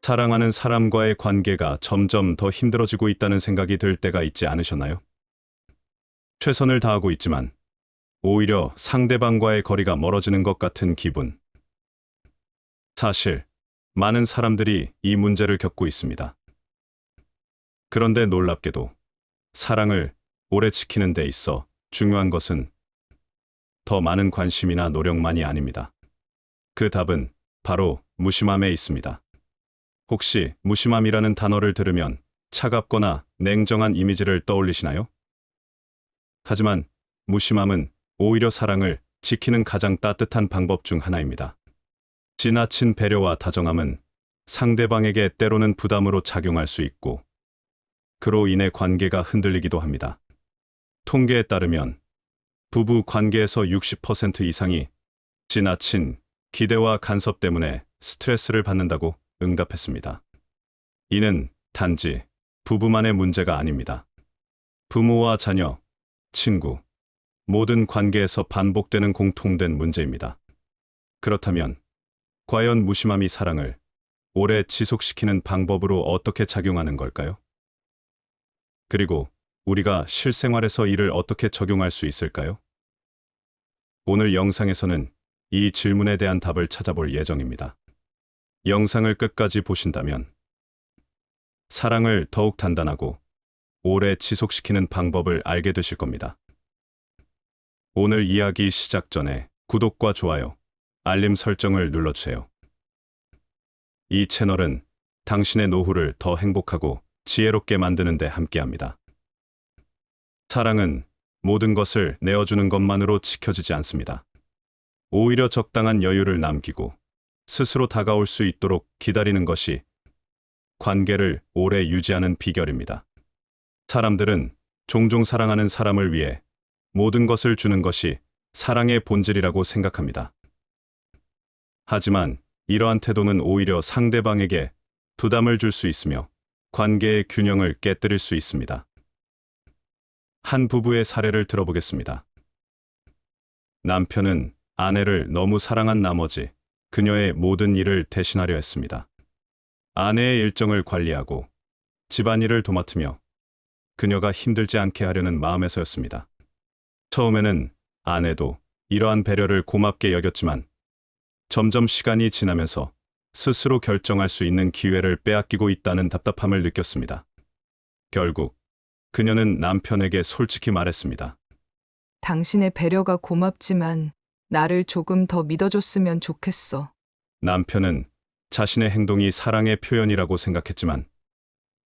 사랑하는 사람과의 관계가 점점 더 힘들어지고 있다는 생각이 들 때가 있지 않으셨나요? 최선을 다하고 있지만 오히려 상대방과의 거리가 멀어지는 것 같은 기분. 사실 많은 사람들이 이 문제를 겪고 있습니다. 그런데 놀랍게도 사랑을 오래 지키는 데 있어 중요한 것은 더 많은 관심이나 노력만이 아닙니다. 그 답은 바로 무심함에 있습니다. 혹시 무심함이라는 단어를 들으면 차갑거나 냉정한 이미지를 떠올리시나요? 하지만 무심함은 오히려 사랑을 지키는 가장 따뜻한 방법 중 하나입니다. 지나친 배려와 다정함은 상대방에게 때로는 부담으로 작용할 수 있고, 그로 인해 관계가 흔들리기도 합니다. 통계에 따르면 부부 관계에서 60% 이상이 지나친 기대와 간섭 때문에 스트레스를 받는다고 응답했습니다. 이는 단지 부부만의 문제가 아닙니다. 부모와 자녀, 친구, 모든 관계에서 반복되는 공통된 문제입니다. 그렇다면 과연 무심함이 사랑을 오래 지속시키는 방법으로 어떻게 작용하는 걸까요? 그리고 우리가 실생활에서 이를 어떻게 적용할 수 있을까요? 오늘 영상에서는 이 질문에 대한 답을 찾아볼 예정입니다. 영상을 끝까지 보신다면 사랑을 더욱 단단하고 오래 지속시키는 방법을 알게 되실 겁니다. 오늘 이야기 시작 전에 구독과 좋아요, 알림 설정을 눌러주세요. 이 채널은 당신의 노후를 더 행복하고 지혜롭게 만드는 데 함께합니다. 사랑은 모든 것을 내어주는 것만으로 지켜지지 않습니다. 오히려 적당한 여유를 남기고 스스로 다가올 수 있도록 기다리는 것이 관계를 오래 유지하는 비결입니다. 사람들은 종종 사랑하는 사람을 위해 모든 것을 주는 것이 사랑의 본질이라고 생각합니다. 하지만 이러한 태도는 오히려 상대방에게 부담을 줄 수 있으며 관계의 균형을 깨뜨릴 수 있습니다. 한 부부의 사례를 들어보겠습니다. 남편은 아내를 너무 사랑한 나머지 그녀의 모든 일을 대신하려 했습니다. 아내의 일정을 관리하고 집안일을 도맡으며 그녀가 힘들지 않게 하려는 마음에서였습니다. 처음에는 아내도 이러한 배려를 고맙게 여겼지만 점점 시간이 지나면서 스스로 결정할 수 있는 기회를 빼앗기고 있다는 답답함을 느꼈습니다. 결국 그녀는 남편에게 솔직히 말했습니다. 당신의 배려가 고맙지만 나를 조금 더 믿어줬으면 좋겠어. 남편은 자신의 행동이 사랑의 표현이라고 생각했지만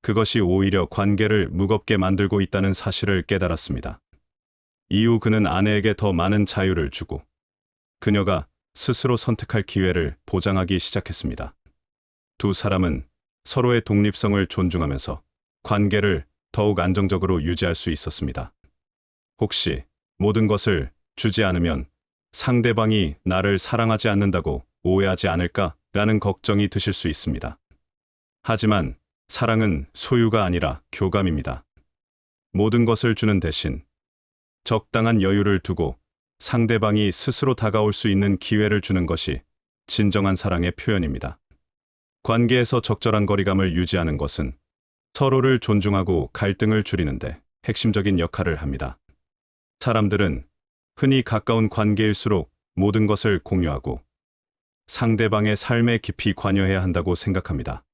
그것이 오히려 관계를 무겁게 만들고 있다는 사실을 깨달았습니다. 이후 그는 아내에게 더 많은 자유를 주고 그녀가 스스로 선택할 기회를 보장하기 시작했습니다. 두 사람은 서로의 독립성을 존중하면서 관계를 더욱 안정적으로 유지할 수 있었습니다. 혹시 모든 것을 주지 않으면 상대방이 나를 사랑하지 않는다고 오해하지 않을까라는 걱정이 드실 수 있습니다. 하지만 사랑은 소유가 아니라 교감입니다. 모든 것을 주는 대신 적당한 여유를 두고 상대방이 스스로 다가올 수 있는 기회를 주는 것이 진정한 사랑의 표현입니다. 관계에서 적절한 거리감을 유지하는 것은 서로를 존중하고 갈등을 줄이는데 핵심적인 역할을 합니다. 사람들은 흔히 가까운 관계일수록 모든 것을 공유하고 상대방의 삶에 깊이 관여해야 한다고 생각합니다.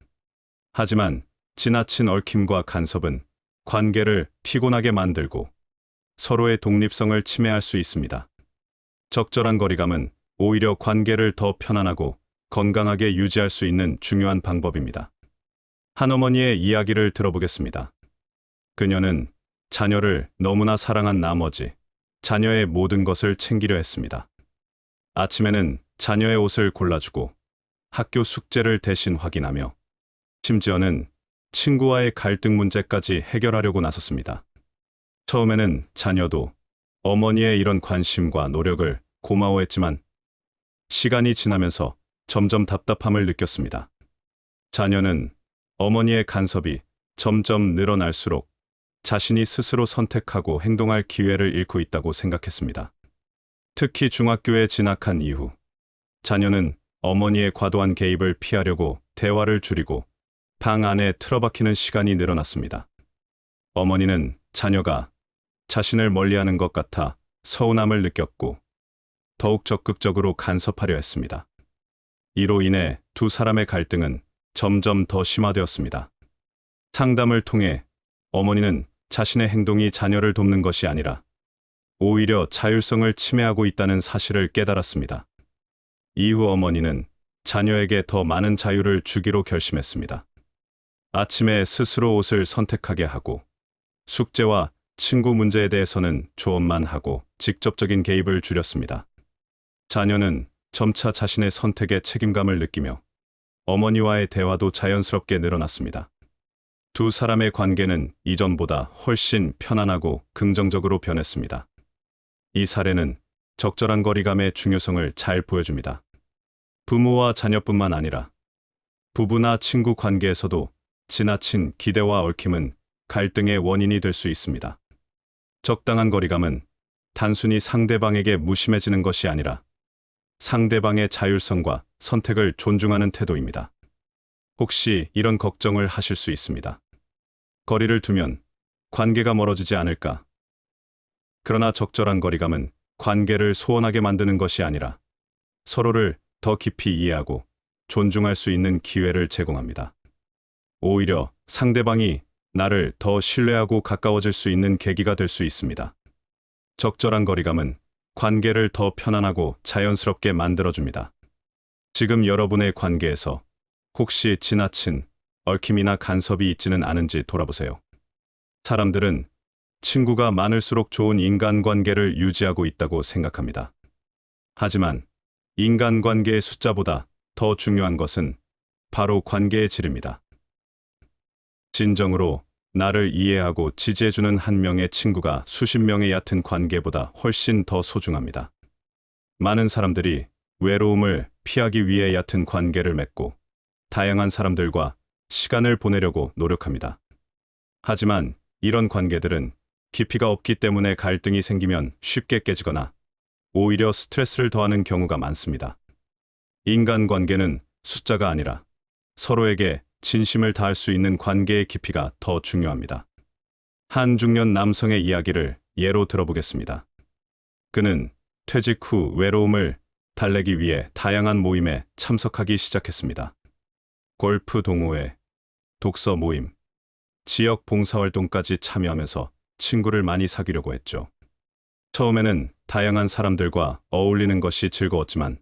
하지만 지나친 얽힘과 간섭은 관계를 피곤하게 만들고 서로의 독립성을 침해할 수 있습니다. 적절한 거리감은 오히려 관계를 더 편안하고 건강하게 유지할 수 있는 중요한 방법입니다. 한 어머니의 이야기를 들어보겠습니다. 그녀는 자녀를 너무나 사랑한 나머지 자녀의 모든 것을 챙기려 했습니다. 아침에는 자녀의 옷을 골라주고 학교 숙제를 대신 확인하며 심지어는 친구와의 갈등 문제까지 해결하려고 나섰습니다. 처음에는 자녀도 어머니의 이런 관심과 노력을 고마워했지만 시간이 지나면서 점점 답답함을 느꼈습니다. 자녀는 어머니의 간섭이 점점 늘어날수록 자신이 스스로 선택하고 행동할 기회를 잃고 있다고 생각했습니다. 특히 중학교에 진학한 이후 자녀는 어머니의 과도한 개입을 피하려고 대화를 줄이고 방 안에 틀어박히는 시간이 늘어났습니다. 어머니는 자녀가 자신을 멀리하는 것 같아 서운함을 느꼈고 더욱 적극적으로 간섭하려 했습니다. 이로 인해 두 사람의 갈등은 점점 더 심화되었습니다. 상담을 통해 어머니는 자신의 행동이 자녀를 돕는 것이 아니라 오히려 자율성을 침해하고 있다는 사실을 깨달았습니다. 이후 어머니는 자녀에게 더 많은 자유를 주기로 결심했습니다. 아침에 스스로 옷을 선택하게 하고 숙제와 친구 문제에 대해서는 조언만 하고 직접적인 개입을 줄였습니다. 자녀는 점차 자신의 선택에 책임감을 느끼며 어머니와의 대화도 자연스럽게 늘어났습니다. 두 사람의 관계는 이전보다 훨씬 편안하고 긍정적으로 변했습니다. 이 사례는 적절한 거리감의 중요성을 잘 보여줍니다. 부모와 자녀뿐만 아니라 부부나 친구 관계에서도 지나친 기대와 얽힘은 갈등의 원인이 될 수 있습니다. 적당한 거리감은 단순히 상대방에게 무심해지는 것이 아니라 상대방의 자율성과 선택을 존중하는 태도입니다. 혹시 이런 걱정을 하실 수 있습니다. 거리를 두면 관계가 멀어지지 않을까? 그러나 적절한 거리감은 관계를 소원하게 만드는 것이 아니라 서로를 더 깊이 이해하고 존중할 수 있는 기회를 제공합니다. 오히려 상대방이 나를 더 신뢰하고 가까워질 수 있는 계기가 될 수 있습니다. 적절한 거리감은 관계를 더 편안하고 자연스럽게 만들어줍니다. 지금 여러분의 관계에서 혹시 지나친 얽힘이나 간섭이 있지는 않은지 돌아보세요. 사람들은 친구가 많을수록 좋은 인간관계를 유지하고 있다고 생각합니다. 하지만 인간관계의 숫자보다 더 중요한 것은 바로 관계의 질입니다. 진정으로 나를 이해하고 지지해주는 한 명의 친구가 수십 명의 얕은 관계보다 훨씬 더 소중합니다. 많은 사람들이 외로움을 피하기 위해 얕은 관계를 맺고 다양한 사람들과 시간을 보내려고 노력합니다. 하지만 이런 관계들은 깊이가 없기 때문에 갈등이 생기면 쉽게 깨지거나 오히려 스트레스를 더하는 경우가 많습니다. 인간관계는 숫자가 아니라 서로에게 진심을 다할 수 있는 관계의 깊이가 더 중요합니다. 한 중년 남성의 이야기를 예로 들어보겠습니다. 그는 퇴직 후 외로움을 달래기 위해 다양한 모임에 참석하기 시작했습니다. 골프 동호회, 독서 모임, 지역 봉사활동까지 참여하면서 친구를 많이 사귀려고 했죠. 처음에는 다양한 사람들과 어울리는 것이 즐거웠지만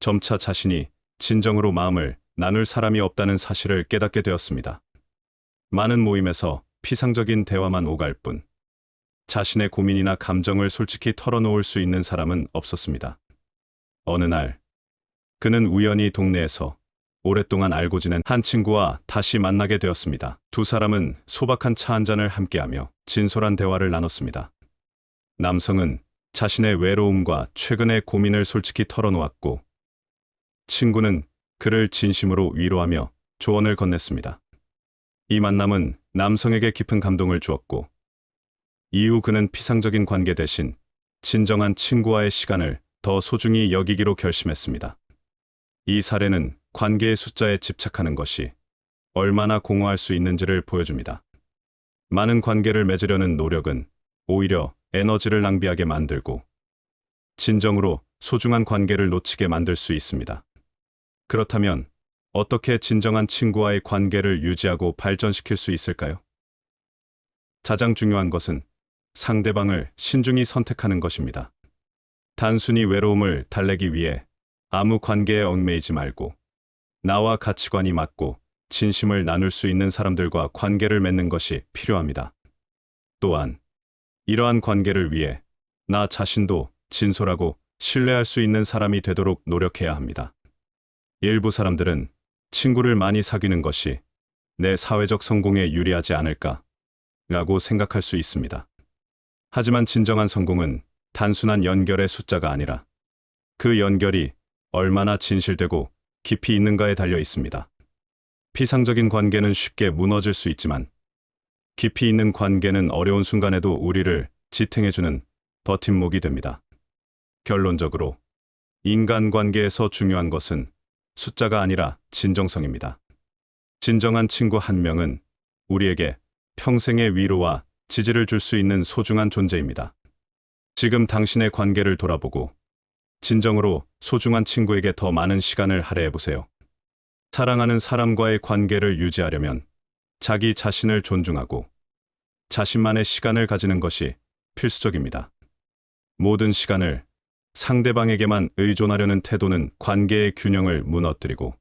점차 자신이 진정으로 마음을 나눌 사람이 없다는 사실을 깨닫게 되었습니다. 많은 모임에서 피상적인 대화만 오갈 뿐 자신의 고민이나 감정을 솔직히 털어놓을 수 있는 사람은 없었습니다. 어느 날 그는 우연히 동네에서 오랫동안 알고 지낸 한 친구와 다시 만나게 되었습니다. 두 사람은 소박한 차 한 잔을 함께하며 진솔한 대화를 나눴습니다. 남성은 자신의 외로움과 최근의 고민을 솔직히 털어놓았고 친구는 그를 진심으로 위로하며 조언을 건넸습니다. 이 만남은 남성에게 깊은 감동을 주었고 이후 그는 피상적인 관계 대신 진정한 친구와의 시간을 더 소중히 여기기로 결심했습니다. 이 사례는 관계의 숫자에 집착하는 것이 얼마나 공허할 수 있는지를 보여줍니다. 많은 관계를 맺으려는 노력은 오히려 에너지를 낭비하게 만들고 진정으로 소중한 관계를 놓치게 만들 수 있습니다. 그렇다면 어떻게 진정한 친구와의 관계를 유지하고 발전시킬 수 있을까요? 가장 중요한 것은 상대방을 신중히 선택하는 것입니다. 단순히 외로움을 달래기 위해 아무 관계에 얽매이지 말고 나와 가치관이 맞고 진심을 나눌 수 있는 사람들과 관계를 맺는 것이 필요합니다. 또한 이러한 관계를 위해 나 자신도 진솔하고 신뢰할 수 있는 사람이 되도록 노력해야 합니다. 일부 사람들은 친구를 많이 사귀는 것이 내 사회적 성공에 유리하지 않을까 라고 생각할 수 있습니다. 하지만 진정한 성공은 단순한 연결의 숫자가 아니라 그 연결이 얼마나 진실되고 깊이 있는가에 달려 있습니다. 피상적인 관계는 쉽게 무너질 수 있지만 깊이 있는 관계는 어려운 순간에도 우리를 지탱해주는 버팀목이 됩니다. 결론적으로 인간관계에서 중요한 것은 숫자가 아니라 진정성입니다. 진정한 친구 한 명은 우리에게 평생의 위로와 지지를 줄 수 있는 소중한 존재입니다. 지금 당신의 관계를 돌아보고 진정으로 소중한 친구에게 더 많은 시간을 할애해 보세요. 사랑하는 사람과의 관계를 유지하려면 자기 자신을 존중하고 자신만의 시간을 가지는 것이 필수적입니다. 모든 시간을 상대방에게만 의존하려는 태도는 관계의 균형을 무너뜨리고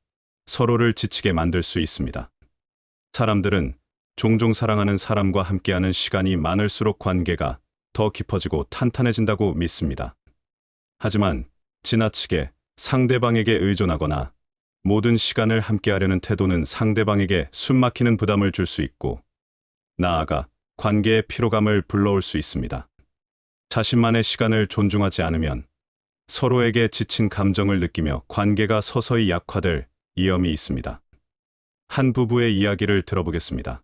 서로를 지치게 만들 수 있습니다. 사람들은 종종 사랑하는 사람과 함께하는 시간이 많을수록 관계가 더 깊어지고 탄탄해진다고 믿습니다. 하지만 지나치게 상대방에게 의존하거나 모든 시간을 함께하려는 태도는 상대방에게 숨막히는 부담을 줄 수 있고 나아가 관계의 피로감을 불러올 수 있습니다. 자신만의 시간을 존중하지 않으면 서로에게 지친 감정을 느끼며 관계가 서서히 약화될 위험이 있습니다. 한 부부의 이야기를 들어보겠습니다.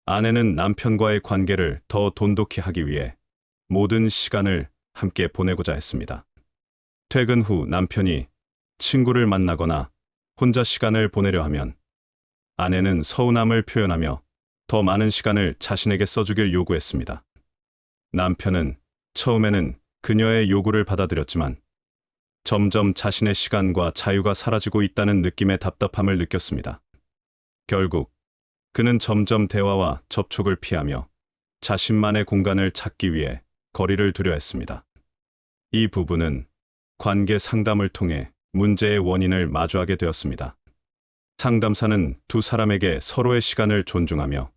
아내는 남편과의 관계를 더 돈독히 하기 위해 모든 시간을 함께 보내고자 했습니다. 퇴근 후 남편이 친구를 만나거나 혼자 시간을 보내려 하면 아내는 서운함을 표현하며 더 많은 시간을 자신에게 써주길 요구했습니다. 남편은 처음에는 그녀의 요구를 받아들였지만 점점 자신의 시간과 자유가 사라지고 있다는 느낌의 답답함을 느꼈습니다. 결국 그는 점점 대화와 접촉을 피하며 자신만의 공간을 찾기 위해 거리를 두려 했습니다. 이 부부는 관계 상담을 통해 문제의 원인을 마주하게 되었습니다. 상담사는 두 사람에게 서로의 시간을 존중하며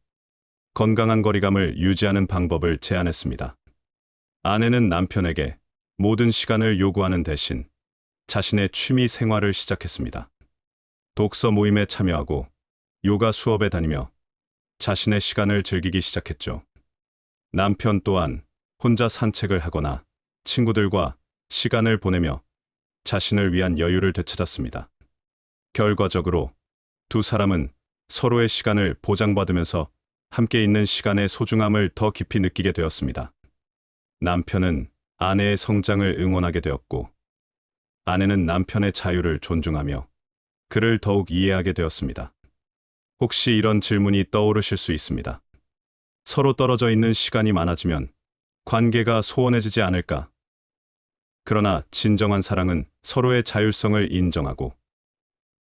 건강한 거리감을 유지하는 방법을 제안했습니다. 아내는 남편에게 모든 시간을 요구하는 대신 자신의 취미 생활을 시작했습니다. 독서 모임에 참여하고 요가 수업에 다니며 자신의 시간을 즐기기 시작했죠. 남편 또한 혼자 산책을 하거나 친구들과 시간을 보내며 자신을 위한 여유를 되찾았습니다. 결과적으로 두 사람은 서로의 시간을 보장받으면서 함께 있는 시간의 소중함을 더 깊이 느끼게 되었습니다. 남편은 아내의 성장을 응원하게 되었고, 아내는 남편의 자유를 존중하며 그를 더욱 이해하게 되었습니다. 혹시 이런 질문이 떠오르실 수 있습니다. 서로 떨어져 있는 시간이 많아지면 관계가 소원해지지 않을까? 그러나 진정한 사랑은 서로의 자율성을 인정하고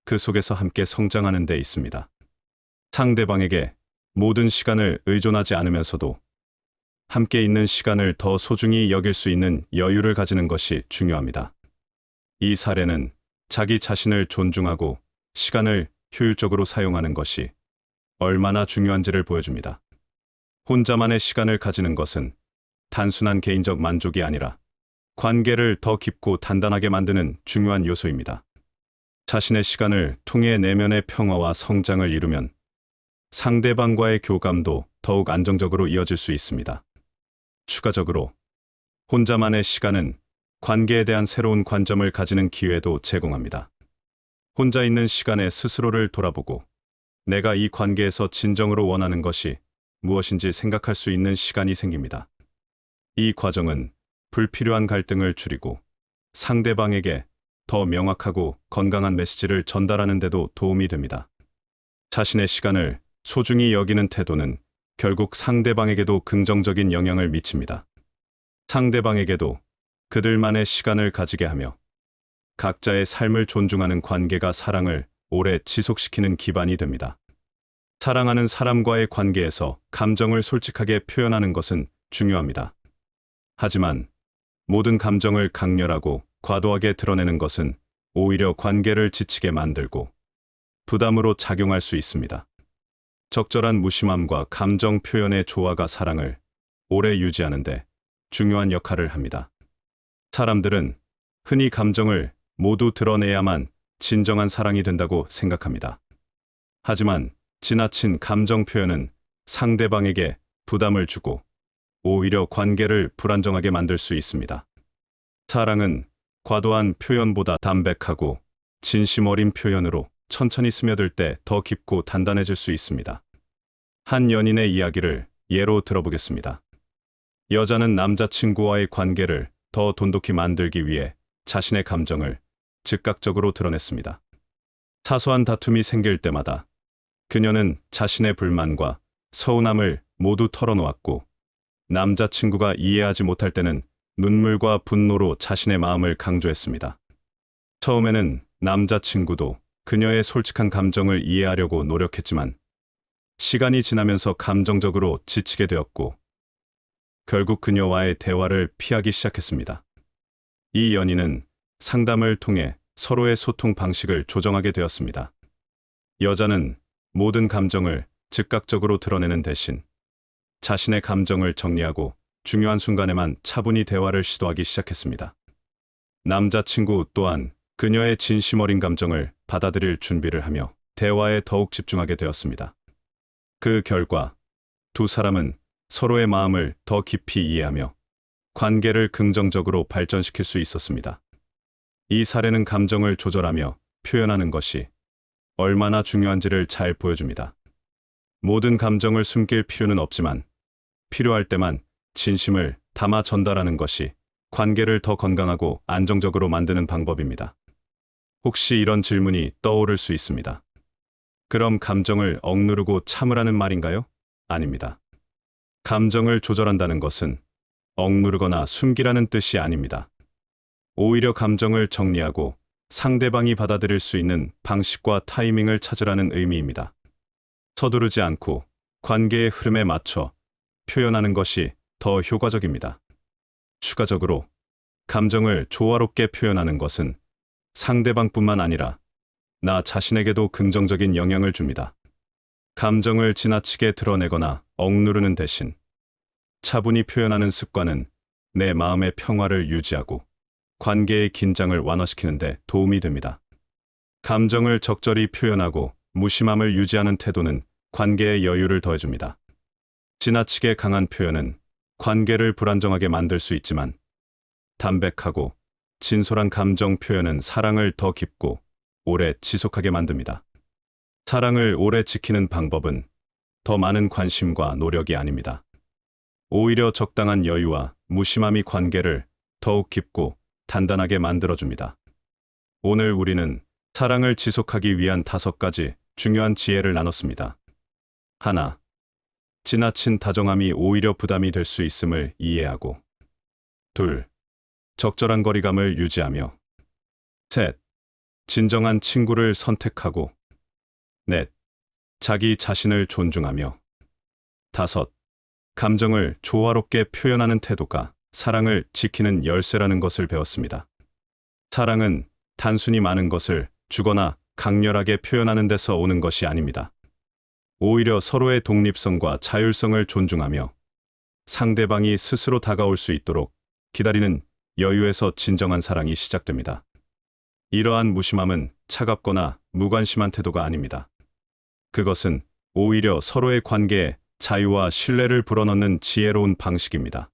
그 속에서 함께 성장하는 데 있습니다. 상대방에게 모든 시간을 의존하지 않으면서도 함께 있는 시간을 더 소중히 여길 수 있는 여유를 가지는 것이 중요합니다. 이 사례는 자기 자신을 존중하고 시간을 효율적으로 사용하는 것이 얼마나 중요한지를 보여줍니다. 혼자만의 시간을 가지는 것은 단순한 개인적 만족이 아니라 관계를 더 깊고 단단하게 만드는 중요한 요소입니다. 자신의 시간을 통해 내면의 평화와 성장을 이루면 상대방과의 교감도 더욱 안정적으로 이어질 수 있습니다. 추가적으로 혼자만의 시간은 관계에 대한 새로운 관점을 가지는 기회도 제공합니다. 혼자 있는 시간에 스스로를 돌아보고 내가 이 관계에서 진정으로 원하는 것이 무엇인지 생각할 수 있는 시간이 생깁니다. 이 과정은 불필요한 갈등을 줄이고 상대방에게 더 명확하고 건강한 메시지를 전달하는 데도 도움이 됩니다. 자신의 시간을 소중히 여기는 태도는 결국 상대방에게도 긍정적인 영향을 미칩니다. 상대방에게도 그들만의 시간을 가지게 하며 각자의 삶을 존중하는 관계가 사랑을 오래 지속시키는 기반이 됩니다. 사랑하는 사람과의 관계에서 감정을 솔직하게 표현하는 것은 중요합니다. 하지만 모든 감정을 강렬하고 과도하게 드러내는 것은 오히려 관계를 지치게 만들고 부담으로 작용할 수 있습니다. 적절한 무심함과 감정 표현의 조화가 사랑을 오래 유지하는데 중요한 역할을 합니다. 사람들은 흔히 감정을 모두 드러내야만 진정한 사랑이 된다고 생각합니다. 하지만 지나친 감정 표현은 상대방에게 부담을 주고 오히려 관계를 불안정하게 만들 수 있습니다. 사랑은 과도한 표현보다 담백하고 진심 어린 표현으로 천천히 스며들 때 더 깊고 단단해질 수 있습니다. 한 연인의 이야기를 예로 들어보겠습니다. 여자는 남자친구와의 관계를 더 돈독히 만들기 위해 자신의 감정을 즉각적으로 드러냈습니다. 사소한 다툼이 생길 때마다 그녀는 자신의 불만과 서운함을 모두 털어놓았고 남자친구가 이해하지 못할 때는 눈물과 분노로 자신의 마음을 강조했습니다. 처음에는 남자친구도 그녀의 솔직한 감정을 이해하려고 노력했지만 시간이 지나면서 감정적으로 지치게 되었고 결국 그녀와의 대화를 피하기 시작했습니다. 이 연인은 상담을 통해 서로의 소통 방식을 조정하게 되었습니다. 여자는 모든 감정을 즉각적으로 드러내는 대신 자신의 감정을 정리하고 중요한 순간에만 차분히 대화를 시도하기 시작했습니다. 남자친구 또한 그녀의 진심 어린 감정을 받아들일 준비를 하며 대화에 더욱 집중하게 되었습니다. 그 결과 두 사람은 서로의 마음을 더 깊이 이해하며 관계를 긍정적으로 발전시킬 수 있었습니다. 이 사례는 감정을 조절하며 표현하는 것이 얼마나 중요한지를 잘 보여줍니다. 모든 감정을 숨길 필요는 없지만 필요할 때만 진심을 담아 전달하는 것이 관계를 더 건강하고 안정적으로 만드는 방법입니다. 혹시 이런 질문이 떠오를 수 있습니다. 그럼 감정을 억누르고 참으라는 말인가요? 아닙니다. 감정을 조절한다는 것은 억누르거나 숨기라는 뜻이 아닙니다. 오히려 감정을 정리하고 상대방이 받아들일 수 있는 방식과 타이밍을 찾으라는 의미입니다. 서두르지 않고 관계의 흐름에 맞춰 표현하는 것이 더 효과적입니다. 추가적으로 감정을 조화롭게 표현하는 것은 상대방뿐만 아니라 나 자신에게도 긍정적인 영향을 줍니다. 감정을 지나치게 드러내거나 억누르는 대신 차분히 표현하는 습관은 내 마음의 평화를 유지하고 관계의 긴장을 완화시키는 데 도움이 됩니다. 감정을 적절히 표현하고 무심함을 유지하는 태도는 관계의 여유를 더해줍니다. 지나치게 강한 표현은 관계를 불안정하게 만들 수 있지만 담백하고 진솔한 감정 표현은 사랑을 더 깊고 오래 지속하게 만듭니다. 사랑을 오래 지키는 방법은 더 많은 관심과 노력이 아닙니다. 오히려 적당한 여유와 무심함이 관계를 더욱 깊고 단단하게 만들어줍니다. 오늘 우리는 사랑을 지속하기 위한 5가지 중요한 지혜를 나눴습니다. 하나, 지나친 다정함이 오히려 부담이 될 수 있음을 이해하고. 둘, 적절한 거리감을 유지하며. 셋, 진정한 친구를 선택하고. 넷, 자기 자신을 존중하며. 다섯, 감정을 조화롭게 표현하는 태도가 사랑을 지키는 열쇠라는 것을 배웠습니다. 사랑은 단순히 많은 것을 주거나 강렬하게 표현하는 데서 오는 것이 아닙니다. 오히려 서로의 독립성과 자율성을 존중하며 상대방이 스스로 다가올 수 있도록 기다리는 여유에서 진정한 사랑이 시작됩니다. 이러한 무심함은 차갑거나 무관심한 태도가 아닙니다. 그것은 오히려 서로의 관계에 자유와 신뢰를 불어넣는 지혜로운 방식입니다.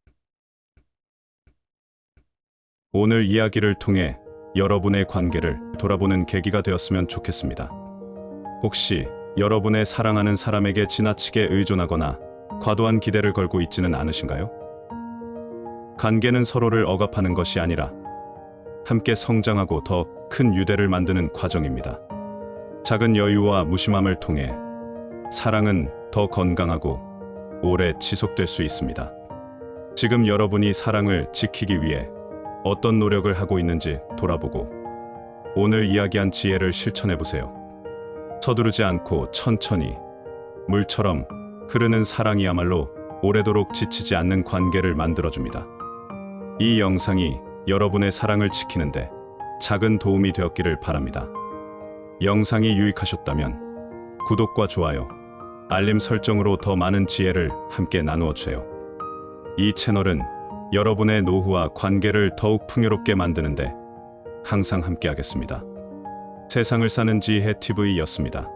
오늘 이야기를 통해 여러분의 관계를 돌아보는 계기가 되었으면 좋겠습니다. 혹시 여러분의 사랑하는 사람에게 지나치게 의존하거나 과도한 기대를 걸고 있지는 않으신가요? 관계는 서로를 억압하는 것이 아니라 함께 성장하고 더 큰 유대를 만드는 과정입니다. 작은 여유와 무심함을 통해 사랑은 더 건강하고 오래 지속될 수 있습니다. 지금 여러분이 사랑을 지키기 위해 어떤 노력을 하고 있는지 돌아보고 오늘 이야기한 지혜를 실천해보세요. 서두르지 않고 천천히 물처럼 흐르는 사랑이야말로 오래도록 지치지 않는 관계를 만들어줍니다. 이 영상이 여러분의 사랑을 지키는데 작은 도움이 되었기를 바랍니다. 영상이 유익하셨다면 구독과 좋아요, 알림 설정으로 더 많은 지혜를 함께 나누어 주세요. 이 채널은 여러분의 노후와 관계를 더욱 풍요롭게 만드는데 항상 함께하겠습니다. 세상을 사는 지혜 TV였습니다.